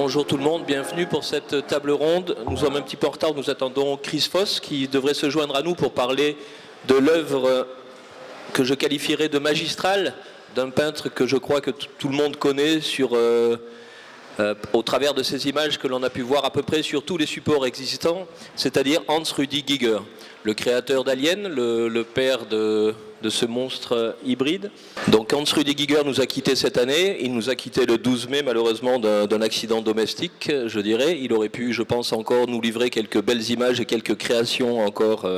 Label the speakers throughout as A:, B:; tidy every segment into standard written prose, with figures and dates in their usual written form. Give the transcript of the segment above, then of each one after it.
A: Bonjour tout le monde, bienvenue pour cette table ronde. Nous sommes un petit peu en retard, nous attendons Chris Foss qui devrait se joindre à nous pour parler de l'œuvre que je qualifierais de magistrale d'un peintre que je crois que tout le monde connaît au travers de ces images que l'on a pu voir à peu près sur tous les supports existants, c'est-à-dire Hans Rudi Giger, le créateur d'Alien, le père de ce monstre hybride. Donc Hans Rudi Giger nous a quittés cette année, il nous a quittés le 12 mai malheureusement d'un accident domestique, je dirais. Il aurait pu, je pense, encore nous livrer quelques belles images et quelques créations encore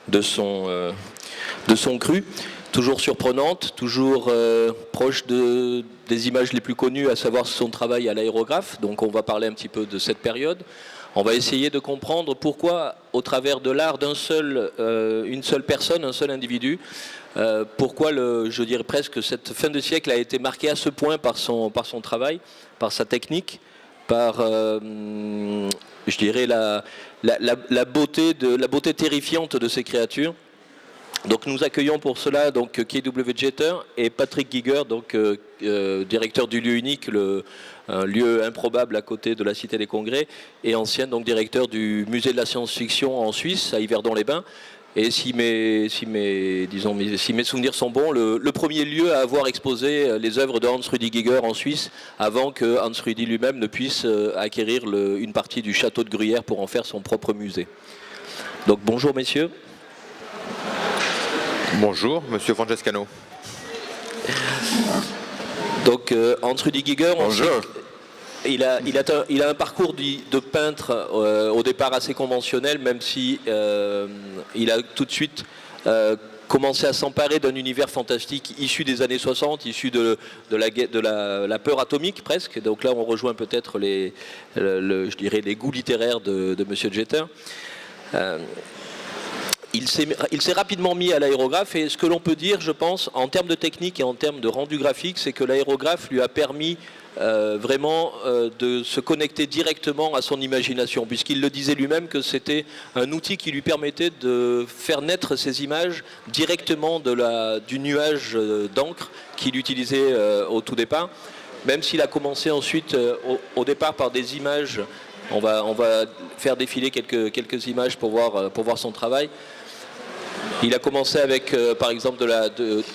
A: de son cru. Toujours surprenante, toujours proche des images les plus connues, à savoir son travail à l'aérographe. Donc on va parler un petit peu de cette période. On va essayer de comprendre pourquoi, au travers de l'art une seule personne, un seul individu, pourquoi, je dirais presque, cette fin de siècle a été marquée à ce point par son travail, par sa technique, par, je dirais, la beauté terrifiante de ces créatures. Donc nous accueillons pour cela donc KW Jeter et Patrick Giger, donc directeur du lieu unique, un lieu improbable à côté de la Cité des Congrès, et ancien donc directeur du musée de la science-fiction en Suisse, à Yverdon-les-Bains. Et si mes souvenirs sont bons, le premier lieu à avoir exposé les œuvres de Hans Rudi Giger en Suisse, avant que Hans Rudi lui-même ne puisse acquérir une partie du château de Gruyère pour en faire son propre musée. Donc bonjour messieurs.
B: Bonjour, monsieur Francescano.
A: Donc Hans Rudi Giger,
B: bonjour.
A: Il a un parcours de peintre au départ assez conventionnel, même si il a tout de suite commencé à s'emparer d'un univers fantastique issu des années 60, issu de la peur atomique presque. Donc là on rejoint peut-être je dirais les goûts littéraires de monsieur Jeter. Il s'est rapidement mis à l'aérographe, et ce que l'on peut dire, je pense, en termes de technique et en termes de rendu graphique, c'est que l'aérographe lui a permis vraiment de se connecter directement à son imagination, puisqu'il le disait lui-même que c'était un outil qui lui permettait de faire naître ces images directement du nuage d'encre qu'il utilisait au tout départ, même s'il a commencé ensuite au départ par des images. On va faire défiler quelques images pour voir son travail. Il a commencé avec, par exemple,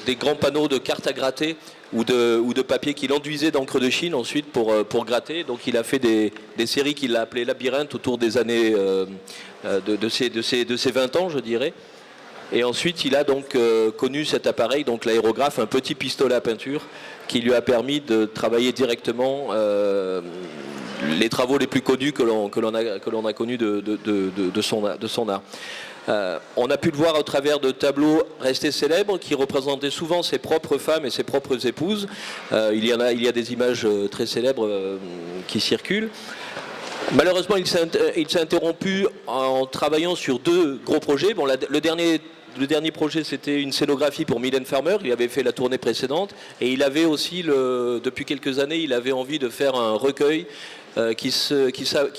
A: des grands panneaux de cartes à gratter ou de papier qu'il enduisait d'encre de Chine ensuite pour gratter. Donc il a fait des séries qu'il a appelées labyrinthes autour des années de ses 20 ans, je dirais. Et ensuite, il a donc connu cet appareil, donc l'aérographe, un petit pistolet à peinture, qui lui a permis de travailler directement les travaux les plus connus que l'on a connus de son art. On a pu le voir au travers de tableaux restés célèbres qui représentaient souvent ses propres femmes et ses propres épouses. Il y a des images très célèbres qui circulent. Malheureusement, il s'est interrompu en travaillant sur deux gros projets. Bon, le dernier projet, c'était une scénographie pour Mylène Farmer. Il avait fait la tournée précédente. Et il avait aussi, depuis quelques années, il avait envie de faire un recueil qui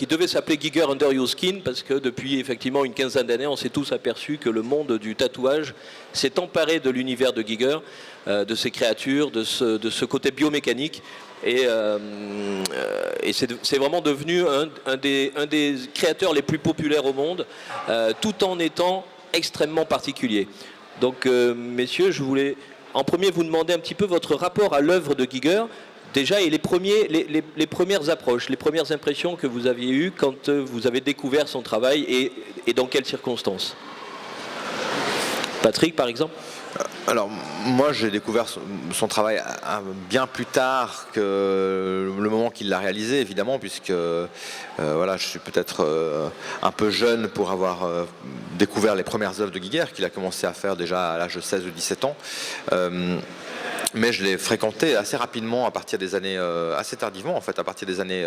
A: devait s'appeler Giger Under Your Skin, parce que depuis effectivement une quinzaine d'années, on s'est tous aperçus que le monde du tatouage s'est emparé de l'univers de Giger, de ses créatures, de ce côté biomécanique. Et c'est vraiment devenu un des créateurs les plus populaires au monde, tout en étant extrêmement particulier. Donc messieurs, je voulais en premier vous demander un petit peu votre rapport à l'œuvre de Giger, déjà, et les premières approches, les premières impressions que vous aviez eues quand vous avez découvert son travail, et dans quelles circonstances. Patrick, par exemple.
B: Alors, moi, j'ai découvert son travail bien plus tard que le moment qu'il l'a réalisé, évidemment, puisque voilà, je suis peut-être un peu jeune pour avoir découvert les premières œuvres de Giger, qu'il a commencé à faire déjà à l'âge de 16 ou 17 ans. Mais je l'ai fréquenté assez rapidement, à partir des années, assez tardivement en fait, à partir des années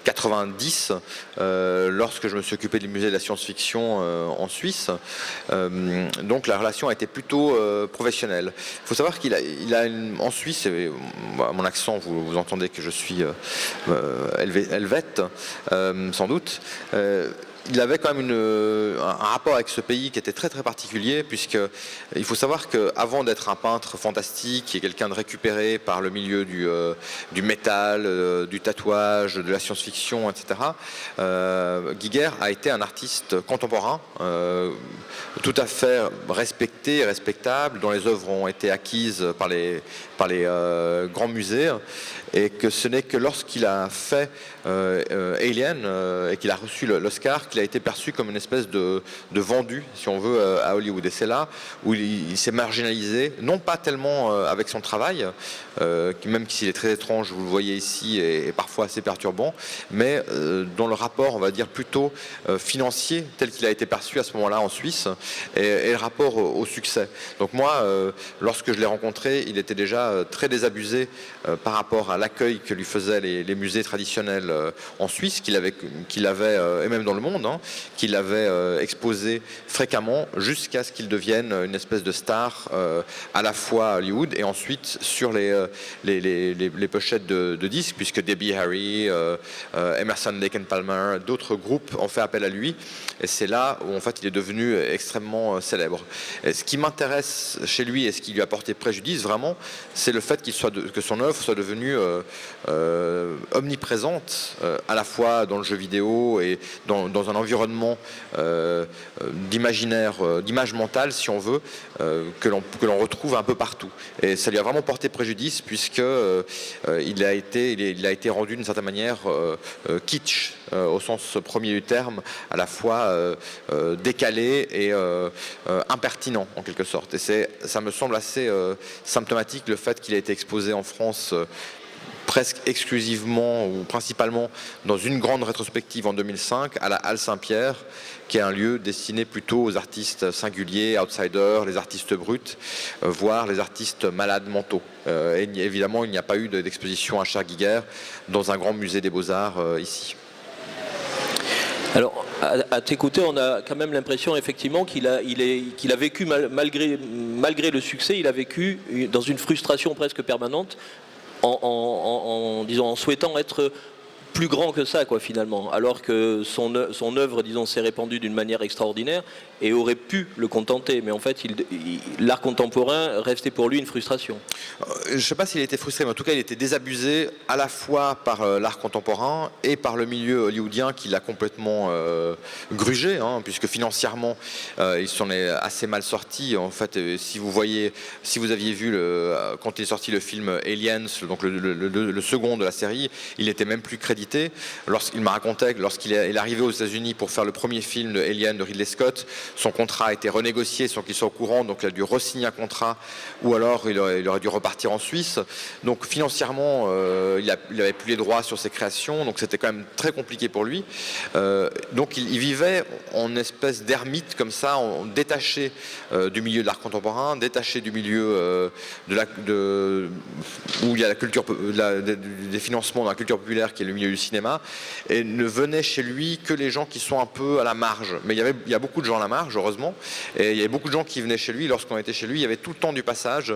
B: 90, lorsque je me suis occupé du musée de la science-fiction en Suisse. Donc la relation a été plutôt professionnelle. Il faut savoir qu'il a en Suisse, et, à mon accent, vous entendez que je suis helvète, sans doute. il avait quand même un rapport avec ce pays qui était très très particulier, puisqu'il faut savoir qu'avant d'être un peintre fantastique et quelqu'un de récupéré par le milieu du métal, du tatouage, de la science-fiction, etc., Giger a été un artiste contemporain, tout à fait respecté et respectable, dont les œuvres ont été acquises par les grands musées, et que ce n'est que lorsqu'il a fait Alien et qu'il a reçu l'Oscar qu'il a été perçu comme une espèce de vendu, si on veut, à Hollywood. Et c'est là où il s'est marginalisé, non pas tellement avec son travail, même s'il est très étrange, vous le voyez ici, et parfois assez perturbant, mais dans le rapport, on va dire, plutôt financier, tel qu'il a été perçu à ce moment-là en Suisse, et le rapport au succès. Donc moi, lorsque je l'ai rencontré, il était déjà très désabusé par rapport à l'accueil que lui faisaient les musées traditionnels en Suisse, qu'il avait et même dans le monde, qu'il avait exposé fréquemment jusqu'à ce qu'il devienne une espèce de star à la fois à Hollywood et ensuite sur les pochettes de disques, puisque Debbie Harry, Emerson, Lake and Palmer, d'autres groupes ont fait appel à lui, et c'est là où en fait il est devenu extrêmement célèbre. Et ce qui m'intéresse chez lui et ce qui lui a porté préjudice vraiment, c'est le fait que son œuvre soit devenue omniprésente, à la fois dans le jeu vidéo et dans un environnement d'imaginaire, d'image mentale, si on veut, que l'on retrouve un peu partout. Et ça lui a vraiment porté préjudice, puisque il a été rendu d'une certaine manière kitsch, au sens premier du terme, à la fois décalé et impertinent en quelque sorte. Et ça me semble assez symptomatique, le fait qu'il a été exposé en France presque exclusivement ou principalement dans une grande rétrospective en 2005 à la Halle Saint-Pierre, qui est un lieu destiné plutôt aux artistes singuliers, outsiders, les artistes bruts, voire les artistes malades mentaux. Et évidemment, il n'y a pas eu d'exposition à Charles Giger dans un grand musée des Beaux-Arts ici.
A: Alors, à t'écouter, on a quand même l'impression effectivement qu'il a vécu, malgré le succès, il a vécu dans une frustration presque permanente, en souhaitant être plus grand que ça, quoi, finalement, alors que son œuvre, disons, s'est répandue d'une manière extraordinaire et aurait pu le contenter, mais en fait l'art contemporain restait pour lui une frustration.
B: Je ne sais pas s'il a été frustré, mais en tout cas il était désabusé à la fois par l'art contemporain et par le milieu hollywoodien qui l'a complètement grugé, puisque financièrement il s'en est assez mal sorti. En fait, si vous aviez vu quand il est sorti le film Aliens, donc le second de la série, il n'était même plus crédité. Il m'a raconté que lorsqu'il est arrivé aux États-Unis pour faire le premier film de Alien de Ridley Scott, son contrat a été renégocié sans qu'il soit au courant, donc il a dû re-signer un contrat, ou alors il aurait dû repartir en Suisse. Donc financièrement, il n'avait plus les droits sur ses créations, donc c'était quand même très compliqué pour lui. Donc il vivait en espèce d'ermite comme ça, détaché du milieu de l'art contemporain, détaché du milieu où il y a la culture, des financements dans la culture populaire qui est le milieu du cinéma, et ne venaient chez lui que les gens qui sont un peu à la marge. Mais il y a beaucoup de gens à la marge, heureusement, et il y avait beaucoup de gens qui venaient chez lui. Lorsqu'on était chez lui, il y avait tout le temps du passage,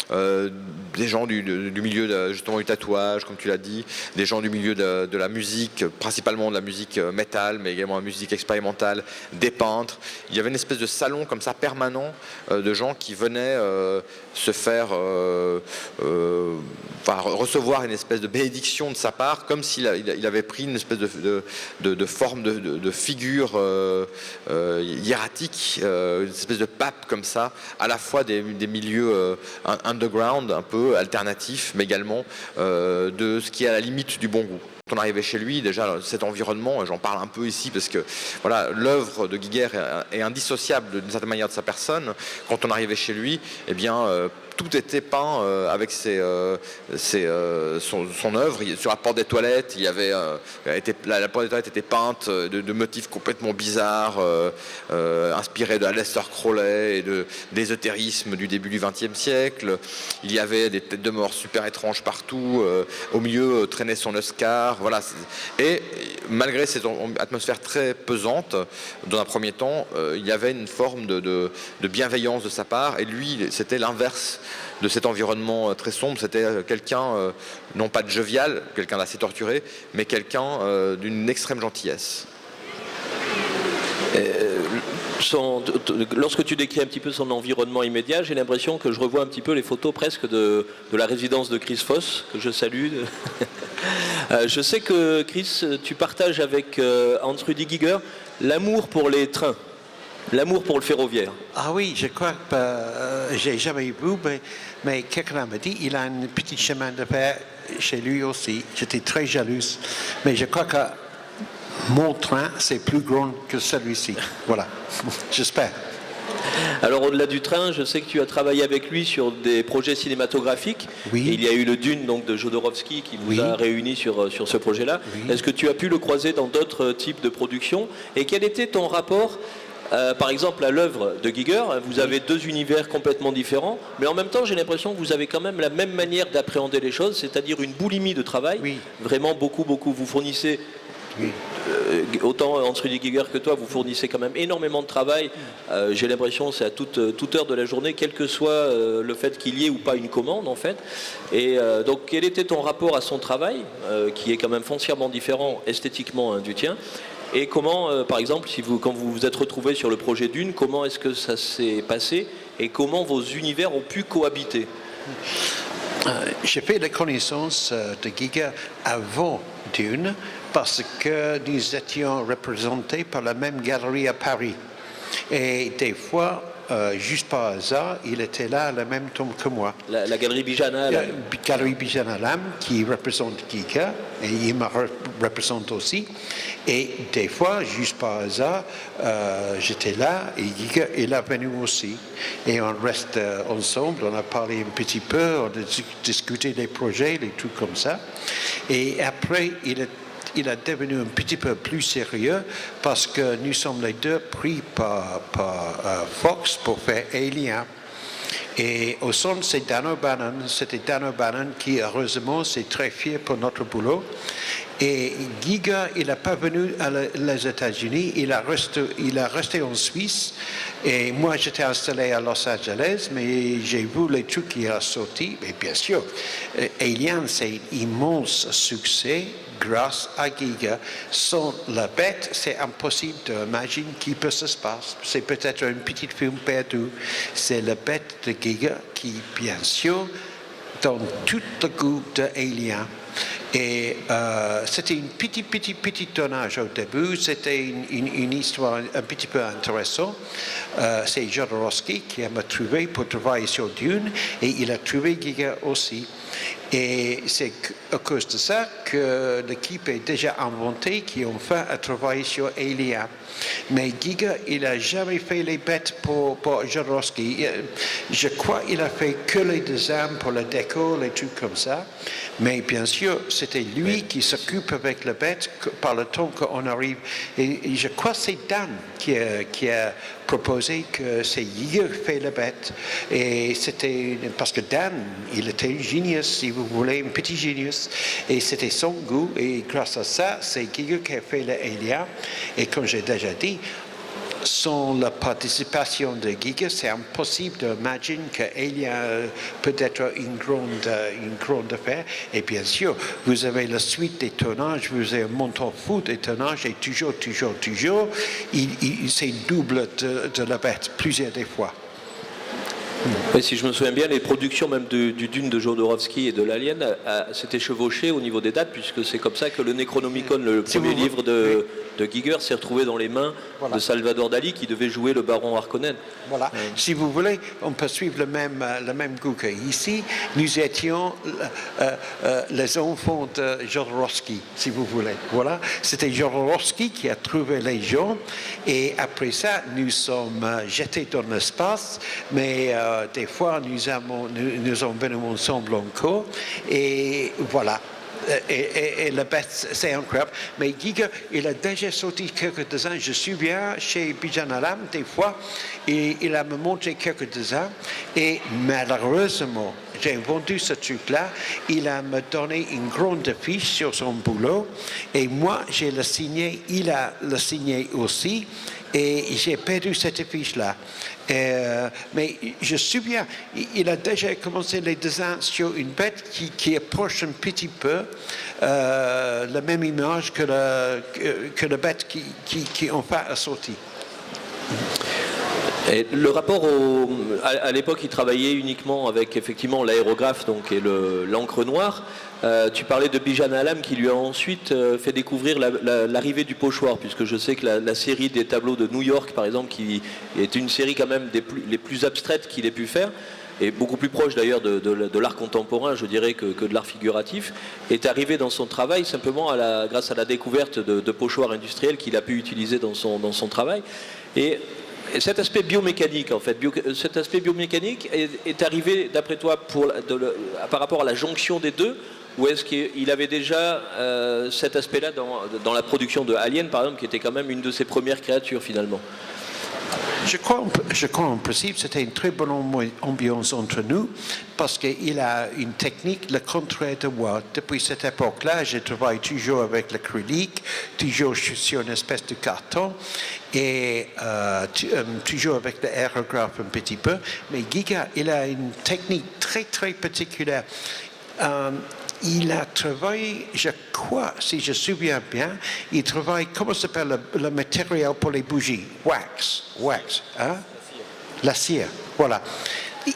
B: des gens du milieu justement du tatouage, comme tu l'as dit, des gens du milieu de la musique, principalement de la musique métal, mais également la musique expérimentale, des peintres. Il y avait une espèce de salon comme ça permanent de gens qui venaient se faire recevoir une espèce de bénédiction de sa part, comme s'il avait pris une espèce de forme de figure hiératique, une espèce de pape comme ça, à la fois des milieux underground, un peu alternatifs, mais également de ce qui est à la limite du bon goût. Quand on arrivait chez lui, déjà cet environnement, j'en parle un peu ici parce que voilà, l'œuvre de Giger est indissociable d'une certaine manière de sa personne. Quand on arrivait chez lui, eh bien tout était peint avec son œuvre. Sur la porte des toilettes, la porte des toilettes était peinte de motifs complètement bizarres, inspirés de Aleister Crowley et d'ésotérisme du début du XXe siècle. Il y avait des têtes de mort super étranges partout. Au milieu traînait son Oscar. Voilà. Et malgré cette atmosphère très pesante, dans un premier temps, il y avait une forme de bienveillance de sa part. Et lui, c'était l'inverse de cet environnement très sombre. C'était quelqu'un, non pas de jovial, quelqu'un d'assez torturé, mais quelqu'un d'une extrême gentillesse.
A: Lorsque tu décris un petit peu son environnement immédiat, j'ai l'impression que je revois un petit peu les photos presque de la résidence de Chris Foss, que je salue. Je sais que Chris, tu partages avec Hans-Rudi Giger l'amour pour les trains, l'amour pour le ferroviaire.
C: Ah oui, je crois que j'ai jamais eu, mais quelqu'un m'a dit il a un petit chemin de fer chez lui aussi. J'étais très jalouse, mais je crois que mon train, c'est plus grand que celui-ci. Voilà, j'espère.
A: Alors au-delà du train, je sais que tu as travaillé avec lui sur des projets cinématographiques.
C: Oui.
A: Il y a eu le Dune donc, de Jodorowsky qui vous
C: Oui.
A: a réunis sur ce projet-là.
C: Oui.
A: Est-ce que tu as pu le croiser dans d'autres types de productions? Et quel était ton rapport, par exemple, à l'œuvre de Giger? Vous avez deux univers complètement différents, mais en même temps, j'ai l'impression que vous avez quand même la même manière d'appréhender les choses, c'est-à-dire une boulimie de travail.
C: Oui.
A: Vraiment beaucoup. Vous fournissez...
C: Oui.
A: Autant Hans-Rudi Giger que toi, vous fournissez quand même énormément de travail. J'ai l'impression c'est à toute heure de la journée, quel que soit le fait qu'il y ait ou pas une commande en fait. Et donc quel était ton rapport à son travail, qui est quand même foncièrement différent esthétiquement du tien? Et comment, par exemple, quand vous vous êtes retrouvés sur le projet Dune, comment est-ce que ça s'est passé et comment vos univers ont pu cohabiter?
C: J'ai fait la connaissance de Giger avant Dune parce que nous étions représentés par la même galerie à Paris. Et des fois, juste par hasard, il était là à la même temps que moi.
A: La galerie Bijana.
C: La galerie Bijana Lam qui représente Giger et il me représente aussi. Et des fois, juste par hasard, j'étais là et Giger est là venu aussi. Et on reste ensemble, on a parlé un petit peu, on a discuté des projets, des trucs comme ça. Et après, il a devenu un petit peu plus sérieux parce que nous sommes les deux pris par Fox pour faire Alien. Et au centre, c'est Dan O'Bannon. C'était Dan O'Bannon qui, heureusement, c'est très fier pour notre boulot. Et Giger, il n'a pas venu aux États-Unis, il a resté en Suisse. Et moi, j'étais installé à Los Angeles, mais j'ai vu les trucs qui ont sorti. Et bien sûr, Alien, c'est un immense succès grâce à Giger. Sans la bête, c'est impossible d'imaginer qui peut se passer. C'est peut-être un petit film perdu. C'est la bête de Giger qui, bien sûr, donne tout le goût d'Alien. Et c'était un petit tournage au début, c'était une histoire un petit peu intéressante. C'est Jodorowsky qui m'a trouvé pour travailler sur Dune et il a trouvé Giger aussi. Et c'est à cause de ça que l'équipe est déjà inventée, qui ont fait un travail sur Alien. Mais Giger, il n'a jamais fait les bêtes pour Jodorowsky. Je crois qu'il a fait que les dessins pour le décor, les trucs comme ça. Mais bien sûr, c'était lui qui s'occupe avec les bêtes par le temps qu'on arrive. Et je crois que c'est Dan qui a proposé que c'est Giger qui fait les bêtes. Et c'était parce que Dan, il était un génius, si vous voulez, un petit génius. Et c'était son goût. Et grâce à ça, c'est Giger qui a fait les Alien. Et comme j'ai déjà dit, sans la participation de Giger, c'est impossible d'imaginer que Alien peut être une grande affaire. Et bien sûr, vous avez la suite des tournages, vous avez un montant fou des tournages, et toujours, c'est double de la bête, plusieurs des fois.
A: Et si je me souviens bien, les productions même du Dune de Jodorowsky et de l'Alien s'étaient chevauchées au niveau des dates, puisque c'est comme ça que le Necronomicon, le premier livre de Giger, s'est retrouvé dans les mains de Salvador Dali, qui devait jouer le baron Harkonnen.
C: Voilà. Si vous voulez, on peut suivre le même goût qu'ici. Nous étions les enfants de Jodorowsky, si vous voulez. Voilà. C'était Jodorowsky qui a trouvé les gens, et après ça, nous sommes jetés dans l'espace, mais des fois, nous sommes venus ensemble encore, et voilà. Et la bête, c'est incroyable. Mais Giger, il a déjà sorti quelques dessins. Je suis bien chez Bijana Lam, des fois, et il a me montré quelques dessins. Et malheureusement, j'ai vendu ce truc-là. Il a me donné une grande fiche sur son boulot. Et moi, j'ai le signé. Il a le signé aussi. Et j'ai perdu cette fiche-là. Mais je me souviens, il a déjà commencé les dessins sur une bête qui approche un petit peu la même image que la bête qui enfin a sorti.
A: Et le rapport à l'époque, il travaillait uniquement avec effectivement l'aérographe, donc et l'encre noire. Tu parlais de Bijan Alam qui lui a ensuite fait découvrir l'arrivée du pochoir, puisque je sais que la série des tableaux de New York, par exemple, qui est une série quand même les plus abstraites qu'il ait pu faire, et beaucoup plus proche d'ailleurs de l'art contemporain, je dirais, que de l'art figuratif, est arrivé dans son travail simplement grâce à la découverte de pochoirs industriels qu'il a pu utiliser dans son travail. Et cet aspect biomécanique, en fait, cet aspect biomécanique est arrivé, d'après toi, par rapport à la jonction des deux, ou est-ce qu'il avait déjà cet aspect-là dans la production de Alien, par exemple, qui était quand même une de ses premières créatures, finalement?
C: Je crois en principe c'était une très bonne ambiance entre nous parce qu'il a une technique, le contraire de moi. Depuis cette époque-là, je travaille toujours avec l'acrylique, toujours sur une espèce de carton et toujours avec l'aérographe un petit peu. Mais Giga, il a une technique très très particulière. Il a travaillé, je crois, si je me souviens bien, il travaille, comment s'appelle le matériel pour les bougies? Wax, hein? La cire, voilà.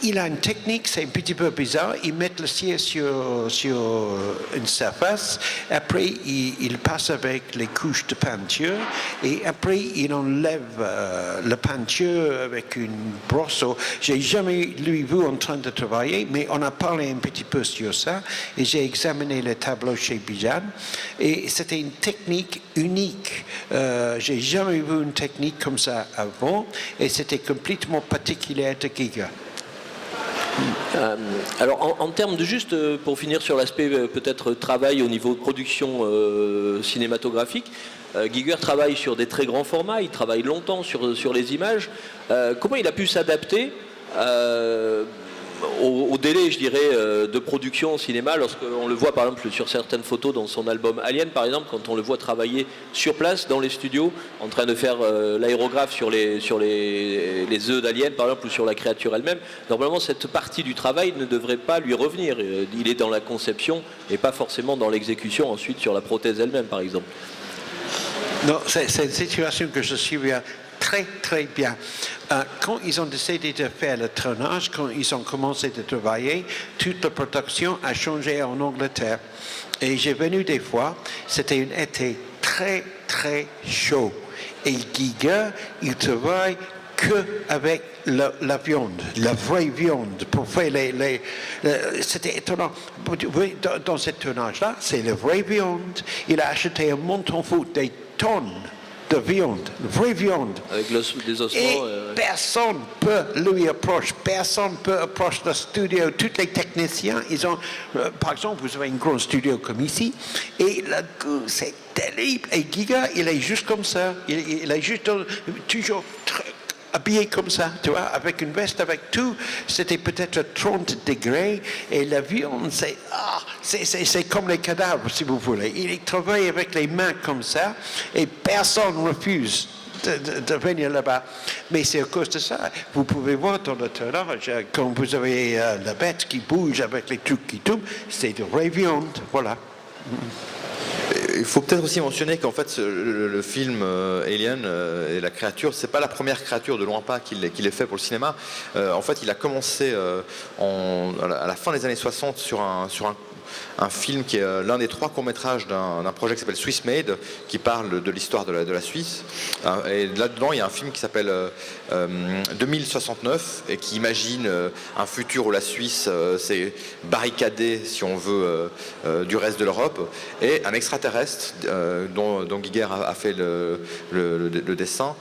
C: Il a une technique, c'est un petit peu bizarre, il met la cire sur une surface, après il passe avec les couches de peinture, et après il enlève la peinture avec une brosse. J'ai jamais lui vu en train de travailler, mais on a parlé un petit peu sur ça, et j'ai examiné le tableau chez Bijan, et c'était une technique unique. J'ai jamais vu une technique comme ça avant, et c'était complètement particulier de Giga.
A: Alors en termes de juste, pour finir sur l'aspect peut-être travail au niveau de production cinématographique, Giger travaille sur des très grands formats, il travaille longtemps sur les images. Comment il a pu s'adapter au délai, je dirais, de production au cinéma, lorsqu'on le voit par exemple sur certaines photos dans son album Alien, par exemple, quand on le voit travailler sur place dans les studios, en train de faire l'aérographe sur les œufs d'Alien, par exemple, ou sur la créature elle-même. Normalement, cette partie du travail ne devrait pas lui revenir. Il est dans la conception et pas forcément dans l'exécution ensuite sur la prothèse elle-même, par exemple.
C: Non, c'est une situation que je suis très très bien. Quand ils ont décidé de faire le tournage, quand ils ont commencé de travailler, toute la production a changé en Angleterre. Et j'ai venu des fois, c'était un été très très chaud. Et Giga, il travaille qu'avec la viande, la vraie viande, pour faire c'était étonnant. Dans ce tournage-là, c'est la vraie viande. Il a acheté un montant-fou, des tonnes de viande, vraie viande.
A: Avec des ossements.
C: Et personne peut lui approcher, personne peut approcher le studio. Tous les techniciens, ils ont, par exemple, vous avez un grand studio comme ici, et le goût, c'est terrible. Et Giga, il est juste comme ça. Il est juste toujours habillé comme ça, tu vois, avec une veste, avec tout. C'était peut-être 30 degrés et la viande, c'est comme les cadavres, si vous voulez. Il travaille avec les mains comme ça et personne ne refuse de venir là-bas. Mais c'est à cause de ça. Vous pouvez voir dans le tournage, quand vous avez la bête qui bouge avec les trucs qui tombent, c'est de vraie viande, voilà.
B: Il faut peut-être aussi mentionner qu'en fait le film Alien et la créature, c'est pas la première créature de loin pas qu'il ait fait pour le cinéma. En fait, il a commencé à la fin des années 60 sur un film qui est l'un des 3 courts-métrages d'un projet qui s'appelle Swiss Made, qui parle de l'histoire de la Suisse. Et là-dedans, il y a un film qui s'appelle 2069 et qui imagine un futur où la Suisse s'est barricadée, si on veut, du reste de l'Europe, et un extraterrestre dont Giger a fait le dessin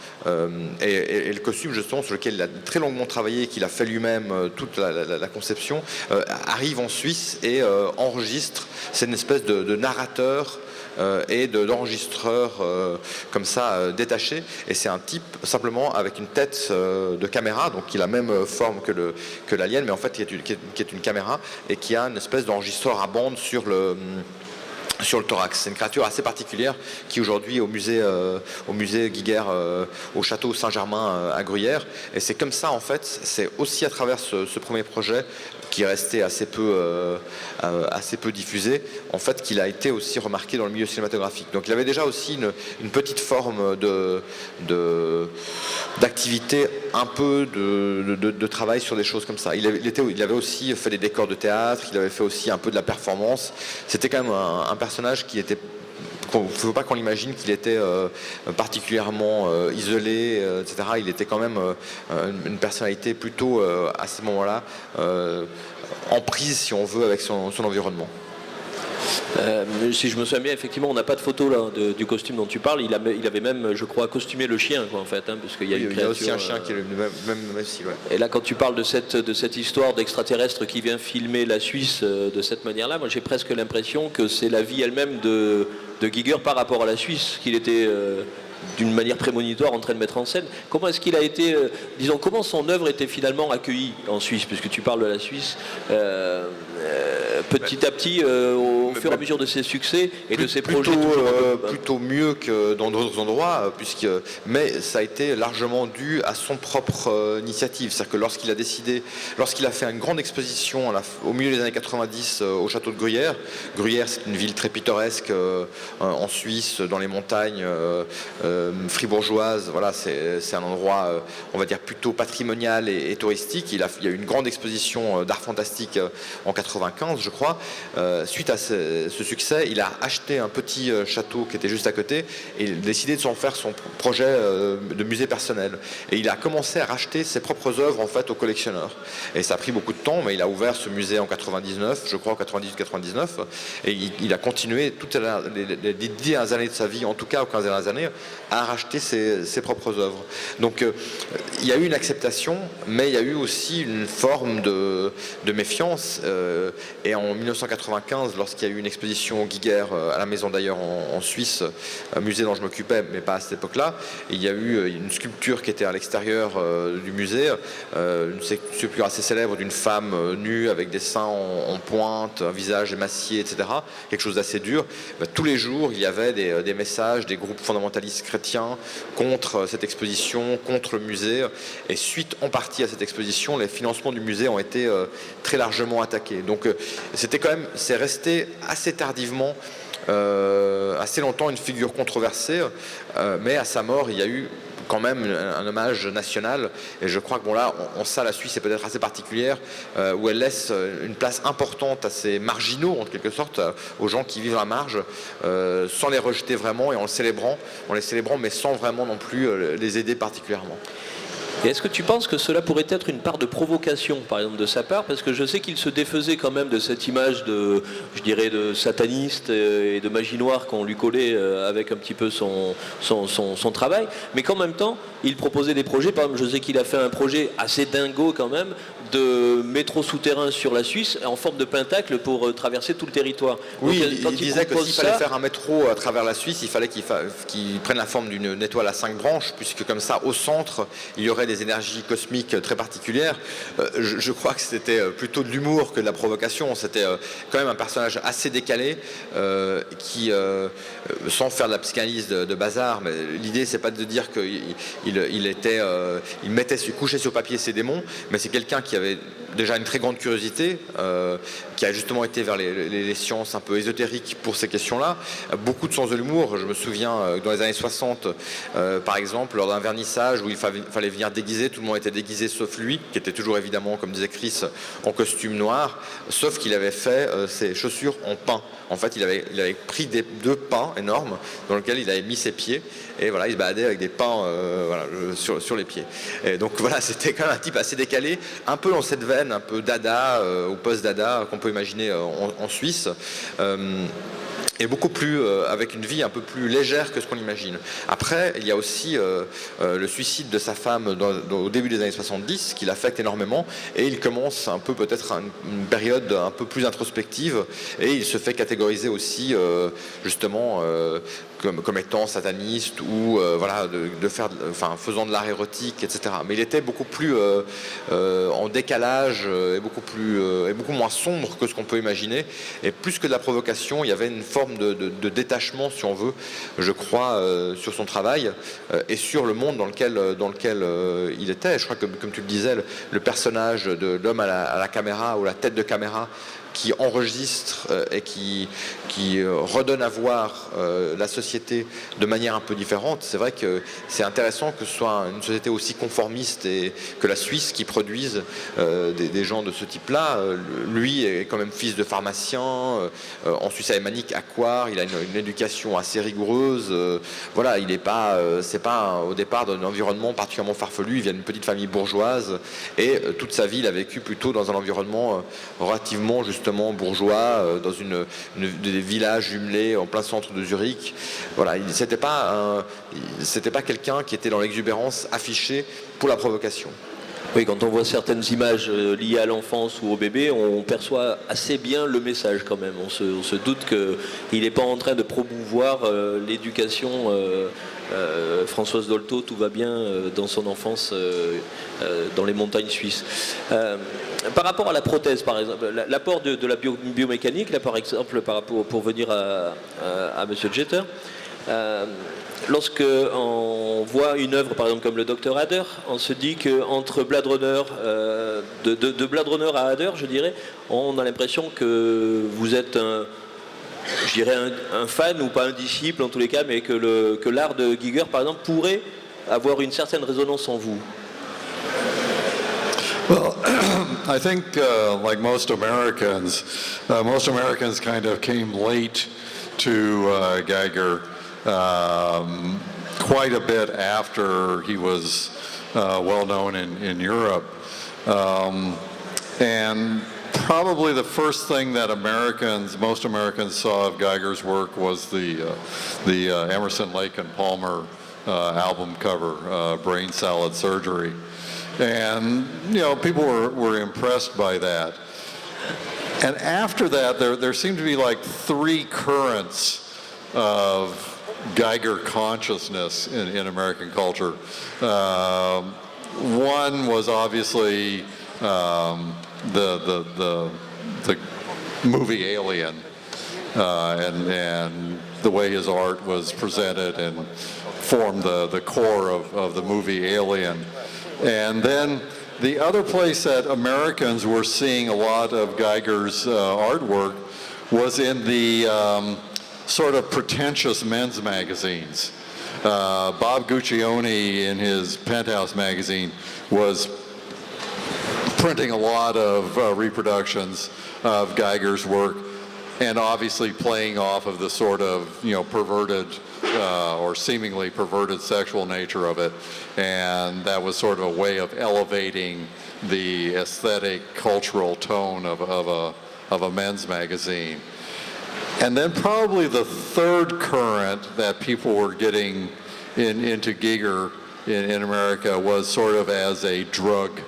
B: et le costume, justement, sur lequel il a très longuement travaillé, qu'il a fait lui-même toute la conception, arrive en Suisse et enregistre. C'est une espèce de narrateur et d'enregistreur comme ça détaché, et c'est un type simplement avec une tête de caméra, donc qui a la même forme que l'alien, mais en fait qui est une caméra et qui a une espèce d'enregistreur à bande sur sur le thorax. C'est une créature assez particulière qui aujourd'hui est au musée Guiguer au château Saint-Germain à Gruyère. Et c'est comme ça, en fait, c'est aussi à travers ce premier projet qui est resté assez peu diffusé, en fait, qu'il a été aussi remarqué dans le milieu cinématographique. Donc il avait déjà aussi une petite forme d'activité, un peu de travail sur des choses comme ça. Il avait aussi fait des décors de théâtre, il avait fait aussi un peu de la performance. C'était quand même un personnage qui était... Il ne faut pas qu'on imagine qu'il était particulièrement isolé, etc. Il était quand même une personnalité plutôt, à ce moment-là, en prise, si on veut, avec son environnement.
A: Si je me souviens bien, effectivement, on n'a pas de photo là, du costume dont tu parles. Il avait même, je crois, costumé le chien, quoi, en fait, parce qu'il y a une créature.
B: Il y a aussi un chien qui est le même style. Ouais.
A: Et là, quand tu parles de cette histoire d'extraterrestre qui vient filmer la Suisse de cette manière-là, moi j'ai presque l'impression que c'est la vie elle-même de Giger par rapport à la Suisse qu'il était d'une manière prémonitoire en train de mettre en scène. Comment est-ce qu'il a été, disons, comment son œuvre était finalement accueillie en Suisse, puisque tu parles de la Suisse, petit à petit, au fur et à mesure de ses succès et de ses projets.
B: Plutôt mieux que dans d'autres endroits, mais ça a été largement dû à son propre initiative. C'est-à-dire que lorsqu'il a fait une grande exposition au milieu des années 90 au château de Gruyère, Gruyère c'est une ville très pittoresque en Suisse, dans les montagnes fribourgeoises, voilà, c'est un endroit, on va dire, plutôt patrimonial et touristique. Il y a eu une grande exposition d'art fantastique en 95, je crois. Suite à ce succès, il a acheté un petit château qui était juste à côté et il a décidé de s'en faire son projet de musée personnel. Et il a commencé à racheter ses propres œuvres, en fait, aux collectionneurs. Et ça a pris beaucoup de temps, mais il a ouvert ce musée en 99, je crois, en 98-99, et il a continué toutes les 10 dernières années de sa vie, en tout cas aux 15 dernières années, à racheter ses propres œuvres. Donc il y a eu une acceptation, mais il y a eu aussi une forme de méfiance. Et en 1995, lorsqu'il y a eu une exposition Giger à la Maison d'ailleurs en Suisse, un musée dont je m'occupais, mais pas à cette époque-là, il y a eu une sculpture qui était à l'extérieur du musée, une sculpture assez célèbre d'une femme nue avec des seins en pointe, un visage émacié, etc. Quelque chose d'assez dur. Tous les jours, il y avait des messages des groupes fondamentalistes chrétiens contre cette exposition, contre le musée. Et suite en partie à cette exposition, les financements du musée ont été très largement attaqués. Donc c'est resté assez tardivement, assez longtemps une figure controversée, mais à sa mort, il y a eu quand même un hommage national, et je crois que bon là, ça, la Suisse est peut-être assez particulière, où elle laisse une place importante à ces marginaux, en quelque sorte, aux gens qui vivent à la marge, sans les rejeter vraiment et en les célébrant, mais sans vraiment non plus les aider particulièrement.
A: Et est-ce que tu penses que cela pourrait être une part de provocation, par exemple, de sa part? Parce que je sais qu'il se défaisait quand même de cette image de sataniste et de magie noire qu'on lui collait avec un petit peu son travail, mais qu'en même temps, il proposait des projets. Par exemple, je sais qu'il a fait un projet assez dingo quand même, de métro souterrain sur la Suisse en forme de pentacle pour traverser tout le territoire.
B: Oui, donc, il disait que s'il fallait faire un métro à travers la Suisse, il fallait qu'il prenne la forme d'une étoile à 5 branches, puisque comme ça, au centre, il y aurait des énergies cosmiques très particulières. Je crois que c'était plutôt de l'humour que de la provocation. C'était quand même un personnage assez décalé, qui, sans faire de la psychanalyse de bazar, mais l'idée c'est pas de dire qu'il couchait sur papier ses démons, mais c'est quelqu'un qui avait déjà une très grande curiosité, qui a justement été vers les sciences un peu ésotériques pour ces questions-là. Beaucoup de sens de l'humour. Je me souviens dans les années 60, par exemple, lors d'un vernissage où il fallait venir déguisé, tout le monde était déguisé sauf lui, qui était toujours évidemment, comme disait Chris, en costume noir, sauf qu'il avait fait ses chaussures en pain. En fait, il avait pris deux pains énormes dans lesquels il avait mis ses pieds, et voilà, il se baladait avec des pains sur les pieds. Et donc voilà, c'était quand même un type assez décalé, un peu dans cette veine, un peu dada, ou post-dada, qu'on peut imaginer en Suisse. Et beaucoup plus avec une vie un peu plus légère que ce qu'on imagine. Après, il y a aussi le suicide de sa femme au début des années 70 qui l'affecte énormément, et il commence un peu peut-être une période un peu plus introspective, et il se fait catégoriser aussi justement comme étant sataniste ou voilà, faisant de l'art érotique, etc. Mais il était beaucoup plus en décalage et beaucoup moins sombre que ce qu'on peut imaginer. Et plus que de la provocation, il y avait une forme de détachement, si on veut, je crois, sur son travail et sur le monde dans lequel il était. Je crois que, comme tu le disais, le personnage de l'homme à la caméra ou la tête de caméra qui enregistre et qui redonne à voir la société de manière un peu différente. C'est vrai que c'est intéressant que ce soit une société aussi conformiste et que la Suisse qui produise des gens de ce type-là. Lui est quand même fils de pharmacien, en Suisse alémanique à Coire, il a une éducation assez rigoureuse. Voilà, il n'est pas, c'est pas au départ d'un environnement particulièrement farfelu, il vient d'une petite famille bourgeoise et toute sa vie il a vécu plutôt dans un environnement relativement justement bourgeois, dans des villages jumelés en plein centre de Zurich. Voilà, c'était pas quelqu'un qui était dans l'exubérance affichée pour la provocation.
A: Oui, quand on voit certaines images liées à l'enfance ou au bébé, on perçoit assez bien le message quand même. On se doute qu'il n'est pas en train de promouvoir l'éducation. Françoise Dolto, tout va bien dans son enfance dans les montagnes suisses. Par rapport à la prothèse, par exemple, l'apport de la biomécanique, là, par exemple, pour venir à M. Jeter, lorsque on voit une œuvre, par exemple, comme le Dr Hader, on se dit qu'entre Blade Runner, de Blade Runner à Hader, je dirais, on a l'impression que vous êtes un fan ou pas un disciple en tous les cas, mais que l'art de Giger, par exemple, pourrait avoir une certaine résonance en vous.
D: Well, I think like most Americans kind of came late to Giger quite a bit after he was well known in Europe. And probably the first thing that most Americans saw of Giger's work was the Emerson, Lake and Palmer album cover, Brain Salad Surgery. And, people were impressed by that. And after that, there seemed to be like three currents of Giger consciousness in American culture. One was obviously the movie Alien, and the way his art was presented and formed the core of the movie Alien. And then the other place that Americans were seeing a lot of Giger's artwork was in the sort of pretentious men's magazines. Bob Guccione in his Penthouse magazine was printing a lot of reproductions of Giger's work and obviously playing off of the sort of, perverted or seemingly perverted sexual nature of it. And that was sort of a way of elevating the aesthetic, cultural tone of a men's magazine. And then probably the third current that people were getting into Giger in America was sort of as a drug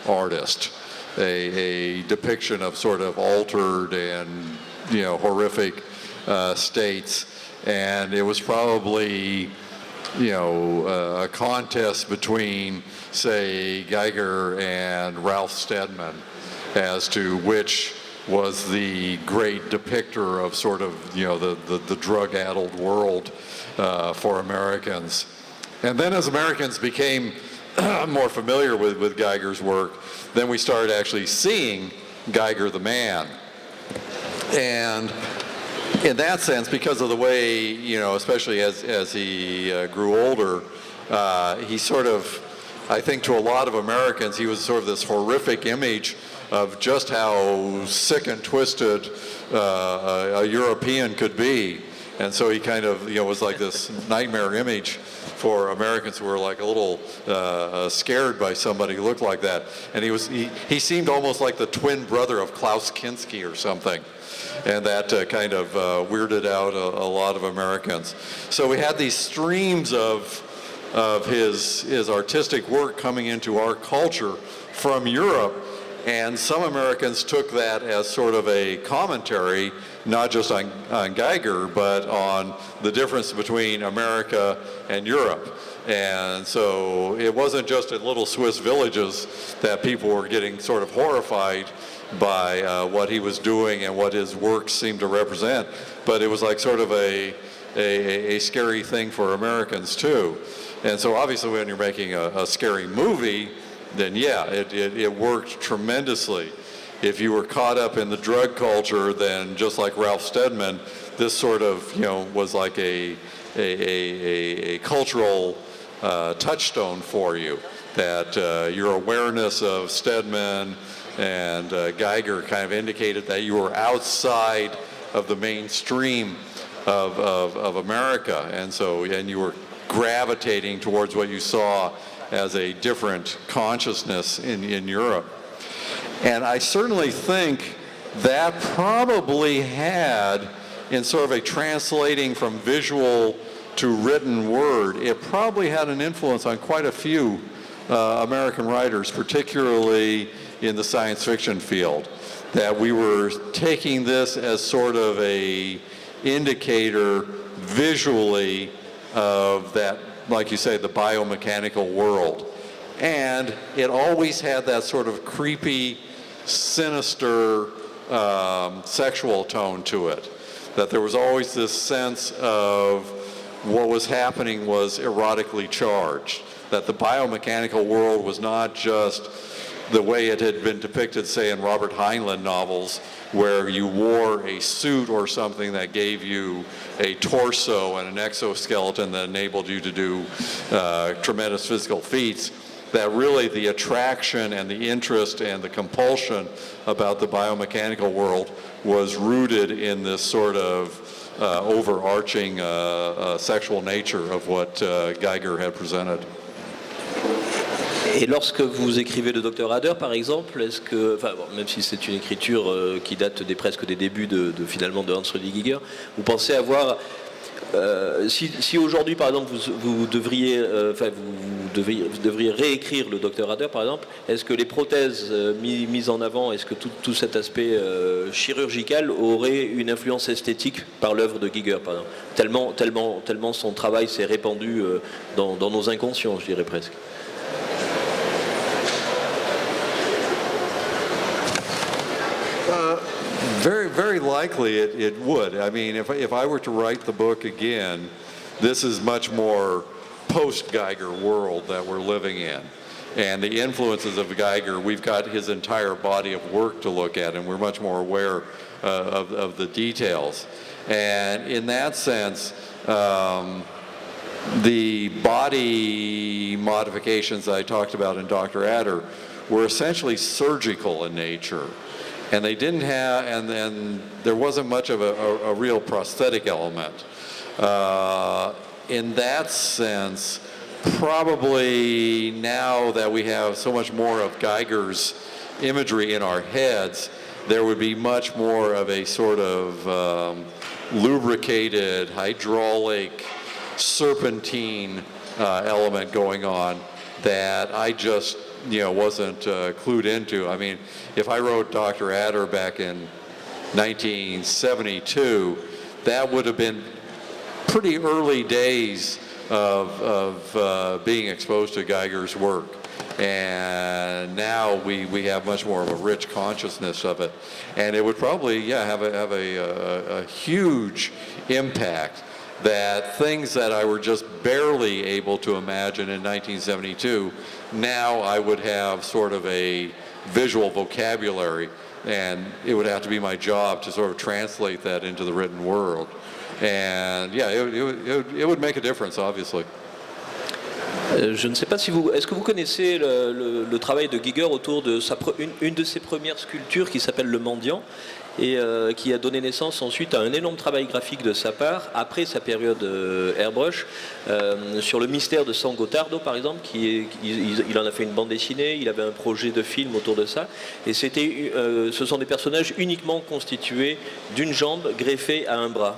D: artist, a depiction of sort of altered and horrific states. And it was probably a contest between, say, Giger and Ralph Steadman as to which was the great depictor of sort of the drug-addled world for Americans. And then as Americans became more familiar with Giger's work, then we started actually seeing Giger the man. And in that sense, because of the way, especially as he grew older, he sort of, I think to a lot of Americans, he was sort of this horrific image of just how sick and twisted a European could be. And so he kind of, was like this nightmare image for Americans who were like a little scared by somebody who looked like that. And he seemed almost like the twin brother of Klaus Kinski or something. And that kind of weirded out a lot of Americans. So we had these streams of his artistic work coming into our culture from Europe. And some Americans took that as sort of a commentary, not just on Geiger, but on the difference between America and Europe. And so it wasn't just in little Swiss villages that people were getting sort of horrified by what he was doing and what his work seemed to represent, but it was like sort of a scary thing for Americans too. And so obviously when you're making a scary movie, then yeah, it worked tremendously. If you were caught up in the drug culture, then just like Ralph Steadman, this sort of, was like a cultural touchstone for you, that your awareness of Steadman and Geiger kind of indicated that you were outside of the mainstream of America, and you were gravitating towards what you saw as a different consciousness in Europe. And I certainly think that probably had, in sort of a translating from visual to written word, it probably had an influence on quite a few American writers, particularly in the science fiction field, that we were taking this as sort of a indicator visually of that, like you say, the biomechanical world. And it always had that sort of creepy, sinister, sexual tone to it. That there was always this sense of what was happening was erotically charged. That the biomechanical world was not just the way it had been depicted, say, in Robert Heinlein novels, where you wore a suit or something that gave you a torso and an exoskeleton that enabled you to do tremendous physical feats. That really the attraction and the interest and the compulsion about the biomechanical world was rooted in this sort of overarching sexual nature of what Geiger had presented.
A: Et lorsque vous écrivez le Dr Adair, par exemple, est-ce que, même si c'est une écriture qui date presque des débuts finalement de Hans Ruedi Giger, vous pensez avoir, si aujourd'hui par exemple vous devriez réécrire le Dr Adair par exemple, est-ce que les prothèses mises en avant, est-ce que tout cet aspect chirurgical aurait une influence esthétique par l'œuvre de Giger par exemple, tellement son travail s'est répandu dans nos inconscients, je dirais presque.
D: Very, very likely it would. I mean, if I were to write the book again, this is much more post-Geiger world that we're living in. And the influences of Geiger, we've got his entire body of work to look at, and we're much more aware of the details. And in that sense, the body modifications I talked about in Dr. Adair were essentially surgical in nature. And they didn't have, and there wasn't much of a real prosthetic element. In that sense, probably now that we have so much more of Geiger's imagery in our heads, there would be much more of a sort of lubricated, hydraulic, serpentine element going on that I just wasn't clued into. I mean, if I wrote Dr. Adair back in 1972, that would have been pretty early days of being exposed to Geiger's work. And now we have much more of a rich consciousness of it. And it would probably, have a huge impact, that things that I were just barely able to imagine in 1972, now I would have sort of a visual vocabulary, and it would have to be my job to sort of translate that into the written world. And yeah, it would make a difference, obviously.
A: Je ne sais pas si est-ce que vous connaissez le travail de Giger autour de une de ses premières sculptures qui s'appelle Le Mendiant, et qui a donné naissance ensuite à un énorme travail graphique de sa part, après sa période airbrush, sur le mystère de San Gotardo par exemple, il en a fait une bande dessinée, il avait un projet de film autour de ça, et ce sont des personnages uniquement constitués d'une jambe greffée à un bras.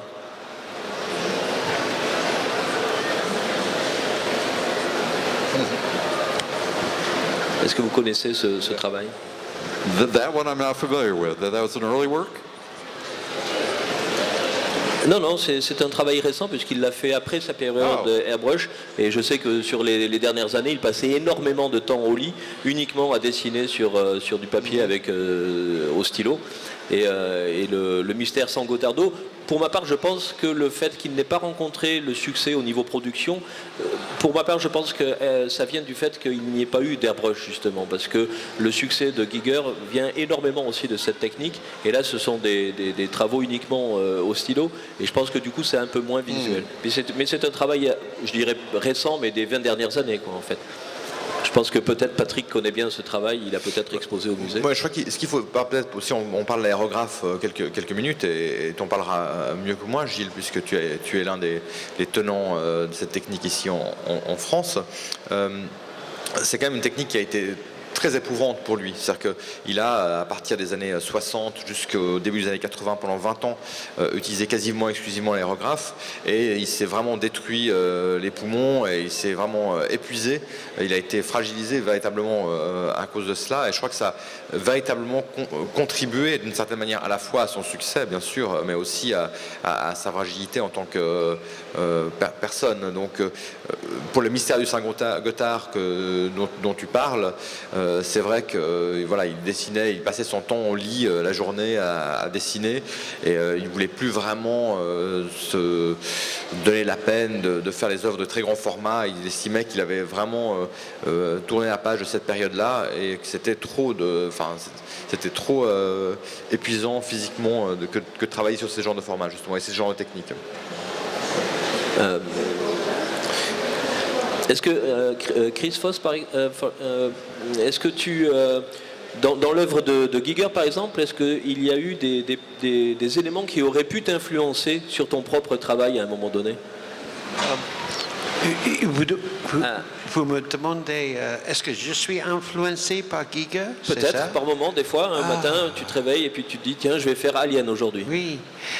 A: Est-ce que vous connaissez ce travail ?
D: That one I'm not familiar with. That was an early work?
A: Non, c'est un travail récent puisqu'il l'a fait après sa période airbrush. Et je sais que sur les dernières années, il passait énormément de temps au lit, uniquement à dessiner sur du papier avec au stylo. Et le mystère sans Gotardo, pour ma part, je pense que le fait qu'il n'ait pas rencontré le succès au niveau production, pour ma part, je pense que ça vient du fait qu'il n'y ait pas eu d'airbrush, justement, parce que le succès de Giger vient énormément aussi de cette technique. Et là, ce sont des travaux uniquement au stylo. Et je pense que du coup, c'est un peu moins visuel. Mais c'est un travail, je dirais, récent, mais des 20 dernières années, quoi, en fait. Je pense que peut-être Patrick connaît bien ce travail, il a peut-être exposé au musée.
B: Ouais, je crois ce qu'il faut, peut-être aussi, on parle de l'aérographe quelques minutes, et tu en parleras mieux que moi, Gilles, puisque tu es l'un des tenants de cette technique ici en France. C'est quand même une technique qui a été très éprouvante pour lui. C'est-à-dire qu'il a, à partir des années 60 jusqu'au début des années 80, pendant 20 ans, utilisé quasiment exclusivement l'aérographe, et il s'est vraiment détruit les poumons, et il s'est vraiment épuisé. Il a été fragilisé véritablement à cause de cela, et je crois que ça a véritablement contribué d'une certaine manière à la fois à son succès, bien sûr, mais aussi à sa fragilité en tant que personne. Donc, pour le mystère du Saint-Gothard dont tu parles, c'est vrai que voilà, il dessinait, il passait son temps au lit la journée à dessiner, et il voulait plus vraiment se donner la peine de faire les œuvres de très grand format. Il estimait qu'il avait vraiment tourné la page de cette période-là, et que c'était trop épuisant physiquement que de travailler sur ces genres de formats, justement, et ces genres de techniques.
A: Est-ce que Chris Foss, est-ce que tu, dans l'œuvre de Giger par exemple, est-ce qu'il y a eu des éléments qui auraient pu t'influencer sur ton propre travail à un moment donné?
C: Vous me demandez, est-ce que je suis influencé par Giger?
A: Peut-être, par moment, des fois, un matin, tu te réveilles et puis tu te dis, tiens, je vais faire Alien aujourd'hui.
C: Oui,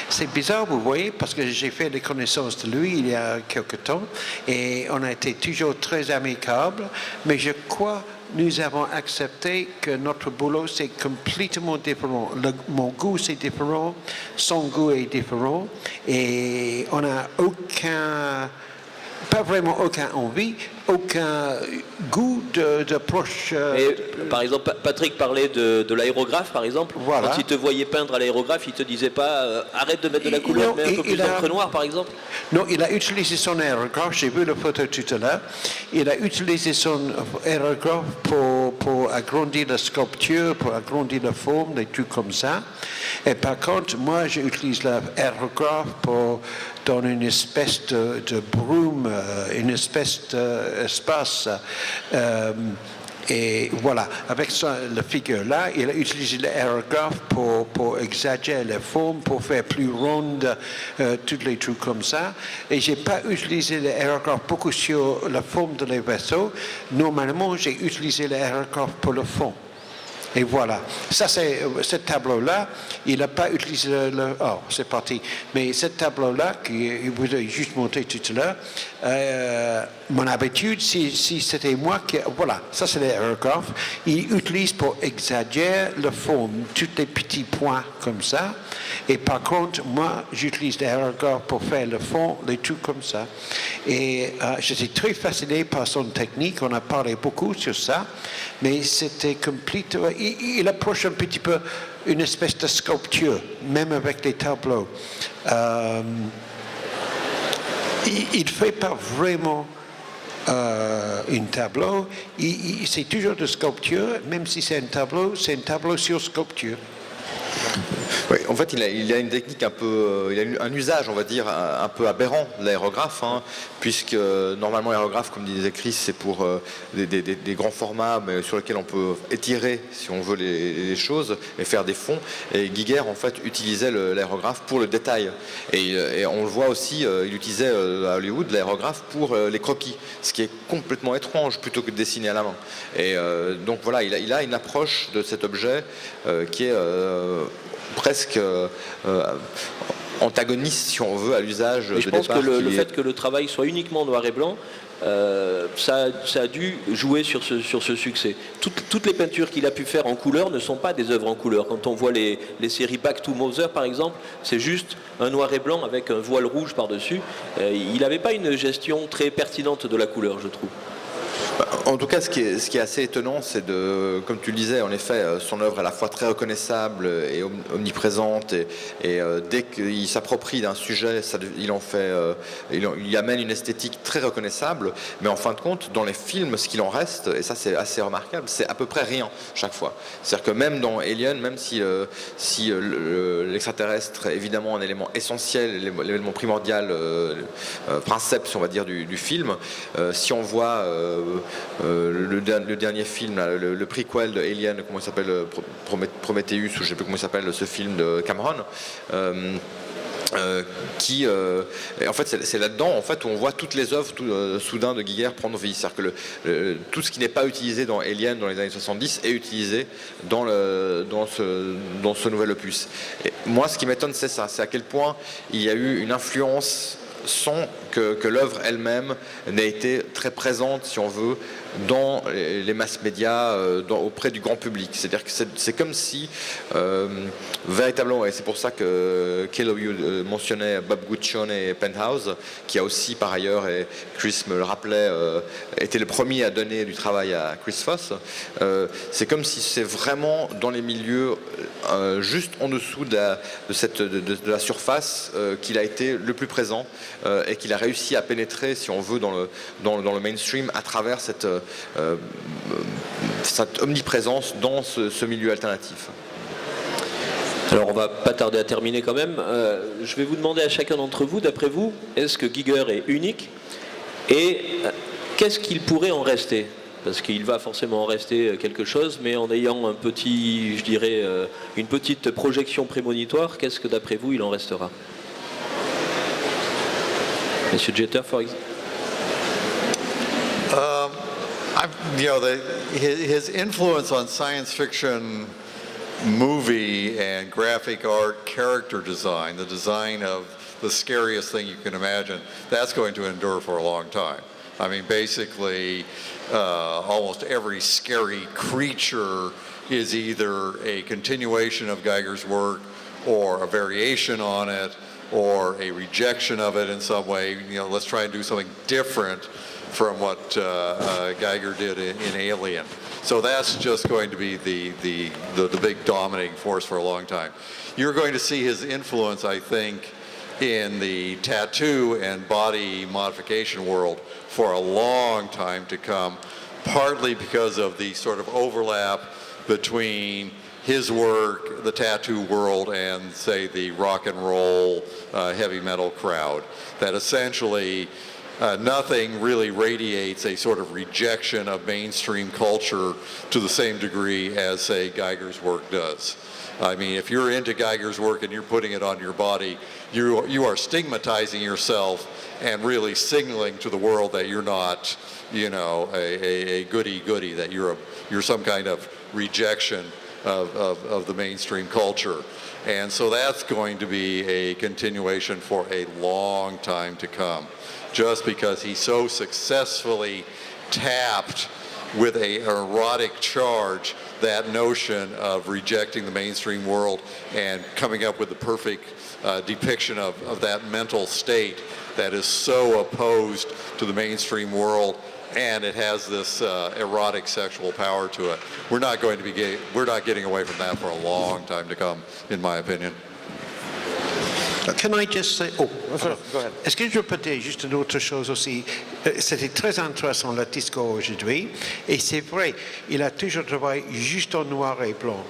C: c'est bizarre, vous voyez, parce que j'ai fait des connaissances de lui il y a quelque temps, et on a été toujours très amicable, mais je crois nous avons accepté que notre boulot c'est complètement différent. Mon goût c'est différent, son goût est différent, et on n'a pas vraiment aucun envie, aucun goût d'approche.
A: Par exemple, Patrick parlait de l'aérographe, par exemple.
C: Voilà.
A: Quand il te voyait peindre à l'aérographe, il te disait pas arrête de mettre de la couleur, mets un peu plus d'encre noire, par exemple.
C: Non, il a utilisé son aérographe, j'ai vu la photo tout à l'heure. Il a utilisé son aérographe pour agrandir la sculpture, pour agrandir la forme, des trucs comme ça. Et par contre, moi, j'utilise l'aérographe pour donner une espèce de brume, une espèce d'espace. Et voilà, avec la figure-là, il a utilisé l'aérographe pour exagérer les formes, pour faire plus ronde, tous les trucs comme ça. Et j'ai pas utilisé l'aérographe beaucoup sur la forme de les vaisseaux. Normalement, j'ai utilisé l'aérographe pour le fond. Et voilà, ça c'est ce tableau-là, il n'a pas utilisé oh, c'est parti. Mais ce tableau-là, qui vous ai juste montré tout à l'heure, mon habitude, si c'était moi qui... Voilà, ça c'est l'aérographe. Il utilise pour exagérer la forme, tous les petits points comme ça. Et par contre, moi, j'utilise l'aérographe pour faire le fond, les trucs comme ça. Et j'étais très fasciné par son technique, on a parlé beaucoup sur ça, mais c'était complètement... Il approche un petit peu une espèce de sculpture, même avec les tableaux. Il ne fait pas vraiment un tableau, c'est toujours de sculpture, même si c'est un tableau sur sculpture.
B: Oui, en fait, il a une technique un peu, il a un usage, on va dire, un peu aberrant de l'aérographe, hein, puisque normalement l'aérographe, comme disait Chris, c'est pour des grands formats, mais sur lesquels on peut étirer, si on veut, les choses et faire des fonds. Et Giger, en fait, utilisait l'aérographe pour le détail. Et on le voit aussi, il utilisait à Hollywood l'aérographe pour les croquis, ce qui est complètement étrange plutôt que de dessiner à la main. Et donc voilà, il a une approche de cet objet qui est presque antagoniste, si on veut, à l'usage de
A: départ. Je pense que le
B: fait
A: que le travail soit uniquement noir et blanc ça a dû jouer sur ce succès. Toutes les peintures qu'il a pu faire en couleur ne sont pas des œuvres en couleur. Quand on voit les séries Back to Mother par exemple, c'est juste un noir et blanc avec un voile rouge par-dessus. Il n'avait pas une gestion très pertinente de la couleur, je trouve.
B: En tout cas, ce qui est assez étonnant, c'est de, comme tu le disais, en effet, son œuvre est à la fois très reconnaissable et omniprésente, et dès qu'il s'approprie d'un sujet, il y amène une esthétique très reconnaissable, mais en fin de compte, dans les films, ce qu'il en reste, et ça c'est assez remarquable, c'est à peu près rien chaque fois. C'est-à-dire que même dans Alien, même si l'extraterrestre est évidemment un élément essentiel, l'élément primordial, princeps, on va dire, du film, si on voit le dernier film, là, le prequel de Alien, comment il s'appelle, Prometheus, ou je ne sais plus comment il s'appelle, ce film de Cameron, en fait c'est là-dedans en fait où on voit toutes les œuvres soudain de Giger prendre vie. C'est-à-dire que tout ce qui n'est pas utilisé dans Alien dans les années 70 est utilisé dans ce nouvel opus. Et moi, ce qui m'étonne, c'est ça, c'est à quel point il y a eu une influence sans que l'œuvre elle-même n'ait été très présente, si on veut, dans les masses médias, auprès du grand public. C'est-à-dire que c'est comme si, véritablement, et c'est pour ça que Keloyu mentionnait Bob Guccione et Penthouse, qui a aussi, par ailleurs, et Chris me le rappelait, été le premier à donner du travail à Chris Foss. C'est comme si c'est vraiment dans les milieux, juste en dessous de la surface, qu'il a été le plus présent, et qu'il a réussi à pénétrer, si on veut, dans le mainstream à travers cette omniprésence dans ce milieu alternatif.
A: Alors on va pas tarder à terminer quand même. Je vais vous demander à chacun d'entre vous, d'après vous, est-ce que Giger est unique et qu'est-ce qu'il pourrait en rester? Parce qu'il va forcément en rester quelque chose, mais en ayant une petite projection prémonitoire, qu'est-ce que d'après vous il en restera? Monsieur Jeter, par exemple.
D: His influence on science fiction movie and graphic art character design, the design of the scariest thing you can imagine, that's going to endure for a long time. I mean, basically, almost every scary creature is either a continuation of Giger's work or a variation on it or a rejection of it in some way. Let's try and do something different from what Giger did in Alien. So that's just going to be the big dominating force for a long time. You're going to see his influence, I think, in the tattoo and body modification world for a long time to come, partly because of the sort of overlap between his work, the tattoo world, and, say, the rock and roll heavy metal crowd. That essentially nothing really radiates a sort of rejection of mainstream culture to the same degree as, say, Giger's work does. I mean, if you're into Giger's work and you're putting it on your body, you are stigmatizing yourself and really signaling to the world that you're not, a goody-goody, that you're some kind of rejection of the mainstream culture. And so that's going to be a continuation for a long time to come, just because he so successfully tapped with an erotic charge that notion of rejecting the mainstream world and coming up with the perfect depiction of that mental state that is so opposed to the mainstream world, and it has this erotic sexual power to it. We're not getting away from that for a long time to come, in my opinion.
C: Can I just say,
B: go ahead.
C: Est-ce que je peux dire juste une autre chose aussi? C'était très intéressant le discours aujourd'hui, et c'est vrai, il a toujours travaillé juste en noir et blanc,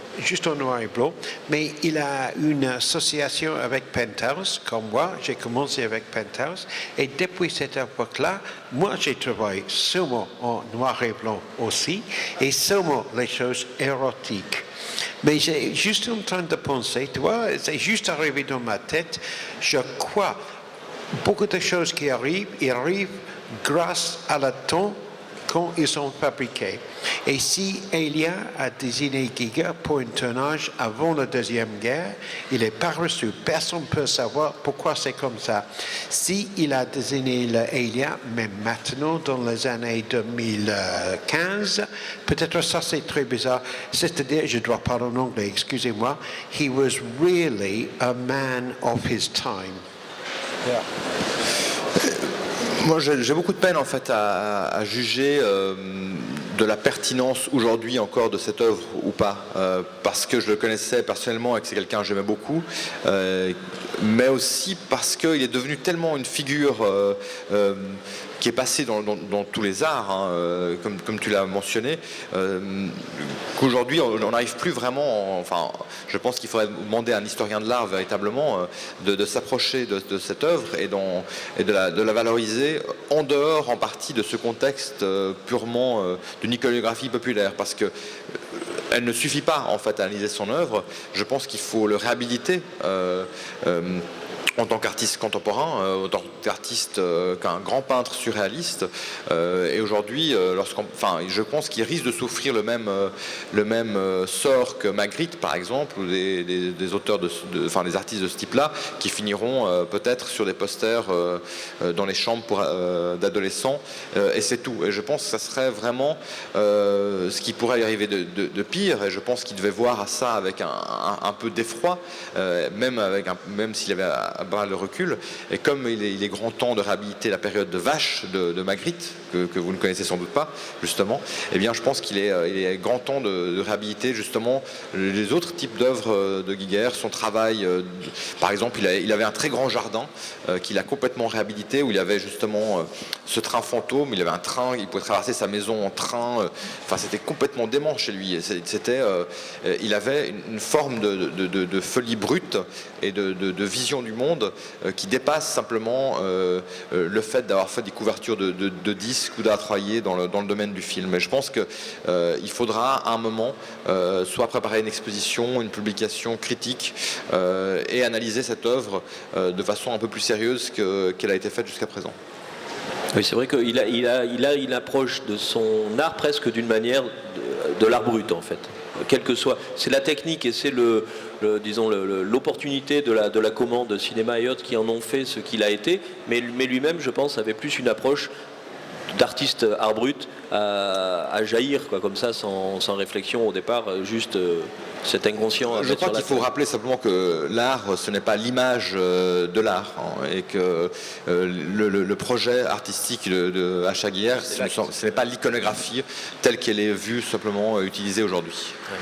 C: mais il a une association avec Penthouse, comme moi, j'ai commencé avec Penthouse, et depuis cette époque-là, moi j'ai travaillé seulement en noir et blanc aussi, et seulement les choses érotiques. Mais j'ai juste en train de penser, tu vois, c'est juste arrivé dans ma tête, je crois, beaucoup de choses qui arrivent grâce à le temps quand ils sont fabriqués. Et si Elia a désigné Giger pour un tournage avant la Deuxième Guerre, il n'est pas reçu. Personne ne peut savoir pourquoi c'est comme ça. Si il a désigné Elia, même maintenant, dans les années 2015, peut-être ça c'est très bizarre. C'est-à-dire, je dois parler en anglais, excusez-moi. He was really a man of his time.
B: Yeah. Moi, j'ai beaucoup de peine en fait à juger de la pertinence aujourd'hui encore de cette œuvre ou pas, parce que je le connaissais personnellement et que c'est quelqu'un que j'aimais beaucoup, mais aussi parce qu'il est devenu tellement une figure qui est passée dans tous les arts, hein, comme tu l'as mentionné, qu'aujourd'hui on n'arrive plus vraiment, enfin je pense qu'il faudrait demander à un historien de l'art véritablement de s'approcher de cette œuvre et de la valoriser en dehors en partie de ce contexte purement d'une iconographie populaire, parce que elle ne suffit pas en fait à analyser son œuvre. Je pense qu'il faut le réhabiliter en tant qu'artiste contemporain, en tant qu'artiste, qu'un grand peintre surréaliste. Et aujourd'hui, je pense qu'il risque de souffrir le même sort que Magritte, par exemple, ou des auteurs, des artistes de ce type-là, qui finiront peut-être sur des posters dans les chambres d'adolescents, et c'est tout. Et je pense que ça serait vraiment ce qui pourrait y arriver de pire, et je pense qu'il devait voir à ça avec un peu d'effroi, même s'il avait le recul, et comme il est grand temps de réhabiliter la période de Vache de Magritte, que vous ne connaissez sans doute pas justement, eh bien je pense qu'il est grand temps de réhabiliter justement les autres types d'œuvres de Giger, son travail, par exemple il avait un très grand jardin qu'il a complètement réhabilité, où il avait justement ce train fantôme, il avait un train, il pouvait traverser sa maison en train, enfin c'était complètement dément chez lui, il avait une forme de folie brute et de vision du monde qui dépasse simplement le fait d'avoir fait des couvertures de disques ou d'attrailler dans le domaine du film. Et je pense qu'il faudra à un moment soit préparer une exposition, une publication critique et analyser cette œuvre de façon un peu plus sérieuse qu'elle a été faite jusqu'à présent.
A: Oui, c'est vrai qu'il a une approche de son art presque d'une manière de l'art brut en fait. Quel que soit, c'est la technique et c'est l'opportunité de la commande cinéma et autres qui en ont fait ce qu'il a été, mais lui-même, je pense, avait plus une approche d'artiste art brut à jaillir, quoi, comme ça, sans réflexion au départ, juste cet inconscient.
B: Je crois qu'il faut rappeler simplement que l'art, ce n'est pas l'image de l'art, hein, et que le projet artistique de H.A. Giger, ce n'est pas l'iconographie telle qu'elle est vue, simplement utilisée aujourd'hui.
A: Ouais.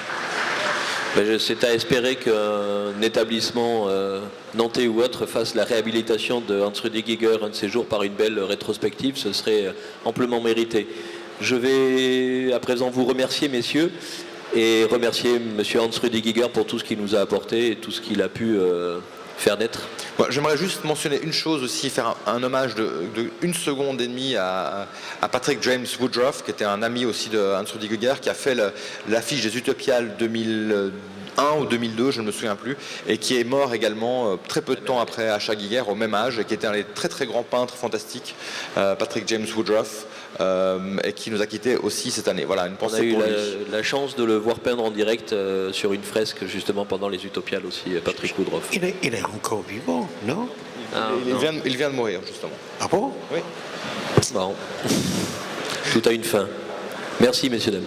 A: C'est à espérer qu'un établissement nantais ou autre fasse la réhabilitation de Hans-Rudi Giger un de ces jours par une belle rétrospective, ce serait amplement mérité. Je vais à présent vous remercier, messieurs, et remercier M. Hans-Rudi Giger pour tout ce qu'il nous a apporté et tout ce qu'il a pu faire naître.
B: Bon, j'aimerais juste mentionner une chose aussi, faire un hommage de 1 seconde et demie à Patrick James Woodruff, qui était un ami aussi de Hans-Rudi Giger, qui a fait l'affiche des Utopiales 2001 ou 2002, je ne me souviens plus, et qui est mort également très peu de temps après H.A. Giger, au même âge, et qui était un des très très grands peintres fantastiques, Patrick James Woodruff, et qui nous a quittés aussi cette année. Voilà, une pensée pour lui.
A: On a eu la chance de le voir peindre en direct sur une fresque justement pendant les Utopiales aussi, Patrick Woodruff.
C: Il est encore vivant, non?
B: Il vient de mourir justement.
C: Ah bon?
B: Oui.
A: Bon. Tout a une fin. Merci, messieurs, dames.